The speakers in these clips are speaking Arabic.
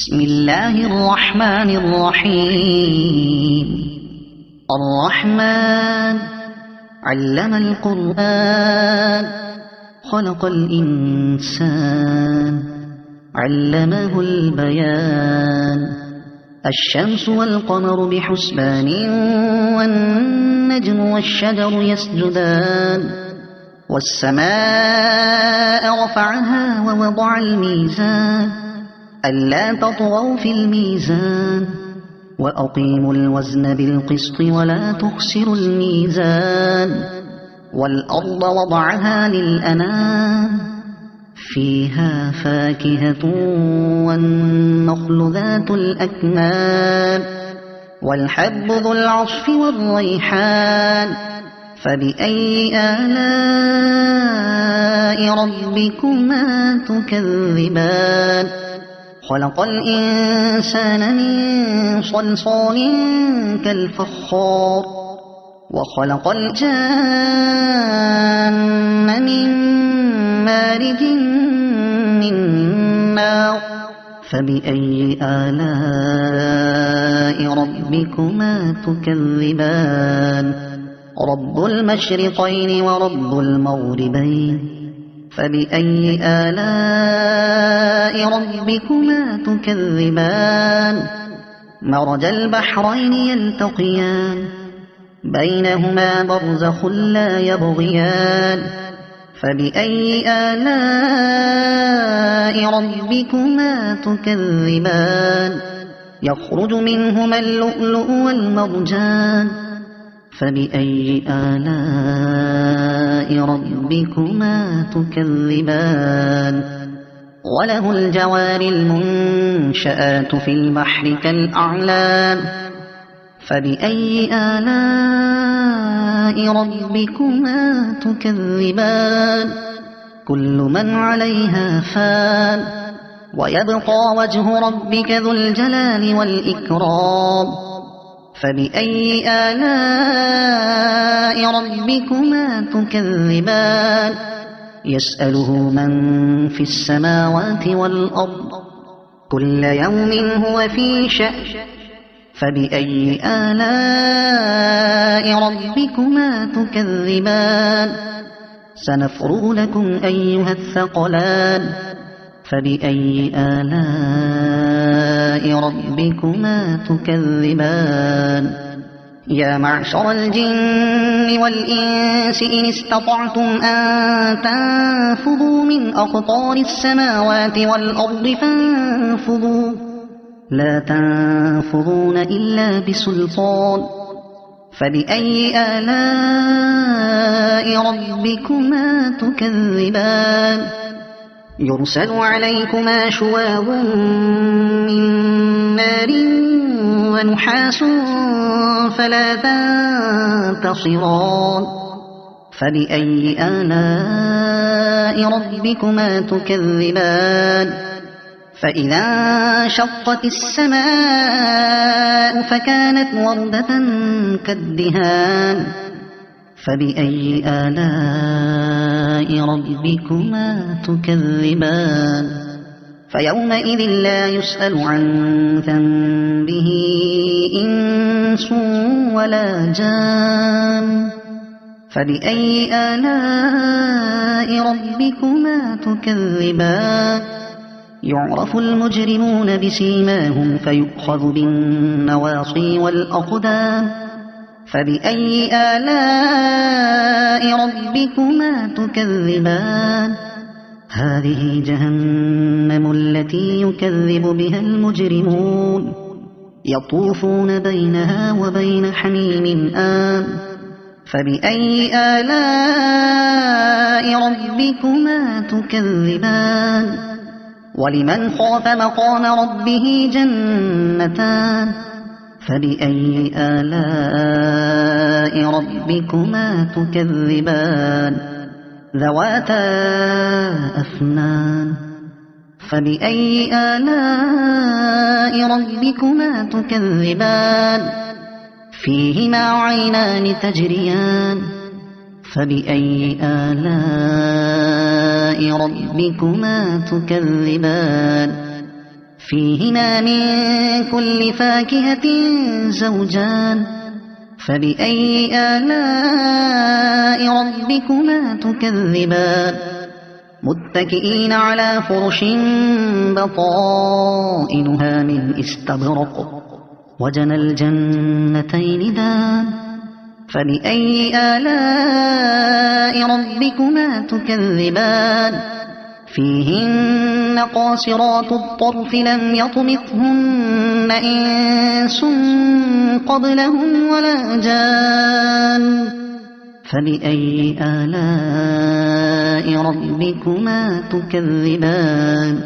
بسم الله الرحمن الرحيم. الرحمن علم القرآن خلق الإنسان علمه البيان. الشمس والقمر بحسبان والنجم والشجر يسجدان. والسماء رفعها ووضع الميزان ألا تطغوا في الميزان وأقيموا الوزن بالقسط ولا تخسروا الميزان. والأرض وضعها للأنام فيها فاكهة والنخل ذات الأكمام والحب ذو العصف والريحان. فبأي آلاء ربكما تكذبان؟ خلق الإنسان من صلصال كالفخار وخلق الجان من مارج من نار. فبأي آلاء ربكما تكذبان؟ رب المشرقين ورب المغربين. فبأي آلاء ربكما تكذبان؟ مرج البحرين يلتقيان بينهما برزخ لا يبغيان. فبأي آلاء ربكما تكذبان؟ يخرج منهما اللؤلؤ والمرجان. فبأي آلاء ربكما تكذبان؟ وله الجوار المنشآت في البحر كالأعلام. فبأي آلاء ربكما تكذبان؟ كل من عليها فان ويبقى وجه ربك ذو الجلال والإكرام. فبأي آلاء ربكما تكذبان؟ يسأله من في السماوات والأرض كل يوم هو في شأن. فبأي آلاء ربكما تكذبان؟ سنفرغ لكم أيها الثقلان. فبأي آلاء ربكما تكذبان؟ يا معشر الجن والإنس إن استطعتم أن تنفذوا من أقطار السماوات والأرض فانفذوا لا تنفذون إلا بسلطان. فبأي آلاء ربكما تكذبان؟ يرسل عليكما شواظ من نار ونحاس فلا تنتصران. فبأي آلاء ربكما تكذبان؟ فإذا انشقت السماء فكانت وردة كالدهان. فبأي آلاء ربكما تكذبان؟ فيومئذ لا يسأل عن ذنبه إنس ولا جان. فبأي آلاء ربكما تكذبان؟ يعرف المجرمون بسيماهم فيؤخذ بالنواصي والأقدام. فبأي آلاء ربكما تكذبان؟ هذه جهنم التي يكذب بها المجرمون يطوفون بينها وبين حميم آن. فبأي آلاء ربكما تكذبان؟ ولمن خاف مقام ربه جنتان. فبأي آلاء ربكما تكذبان؟ ذواتا أفنان. فبأي آلاء ربكما تكذبان؟ فيهما عينان تجريان. فبأي آلاء ربكما تكذبان فيهما من كل فاكهة زوجان فبأي آلاء ربكما تكذبان متكئين على فرش بطائنها من استبرق وجنى الجنتين دان فبأي آلاء ربكما تكذبان فيهن قاصرات الطرف لم يطمثهن إنس قبلهم ولا جان فبأي آلاء ربكما تكذبان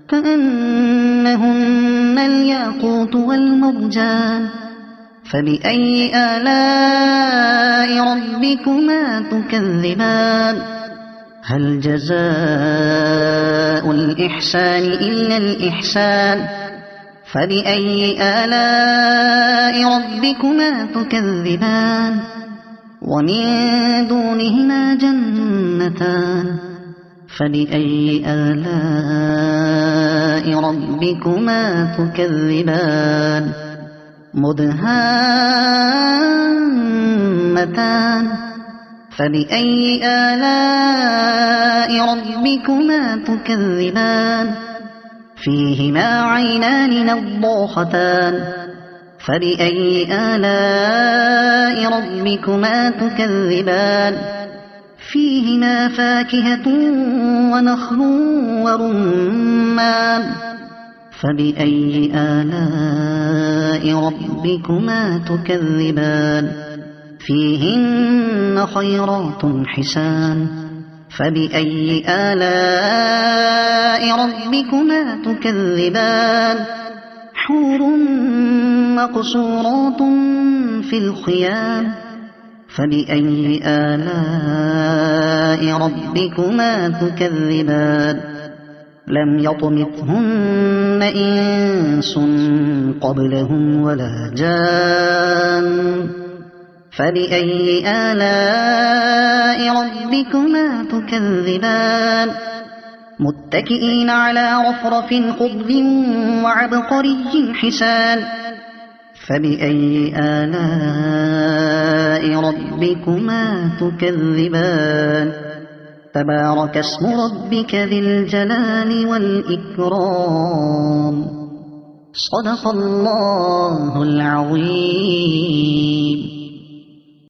كأنهن الياقوت والمرجان فبأي آلاء ربكما تكذبان هل جزاء الإحسان إلا الإحسان فبأي آلاء ربكما تكذبان ومن دونهما جنتان فبأي آلاء ربكما تكذبان مدهامتان فبأي آلاء ربكما تكذبان فيهما عينان نضاختان فبأي آلاء ربكما تكذبان فيهما فاكهة ونخل ورمان فبأي آلاء ربكما تكذبان فيهن خيرات حسان فبأي آلاء ربكما تكذبان حور مقصورات في الخيام فبأي آلاء ربكما تكذبان لم يطمثهن إنس قبلهم ولا جان فبأي آلاء ربكما تكذبان متكئين على رفرف خضر وعبقري حسان فبأي آلاء ربكما تكذبان تبارك اسم ربك ذي الجلال والإكرام صدق الله العظيم.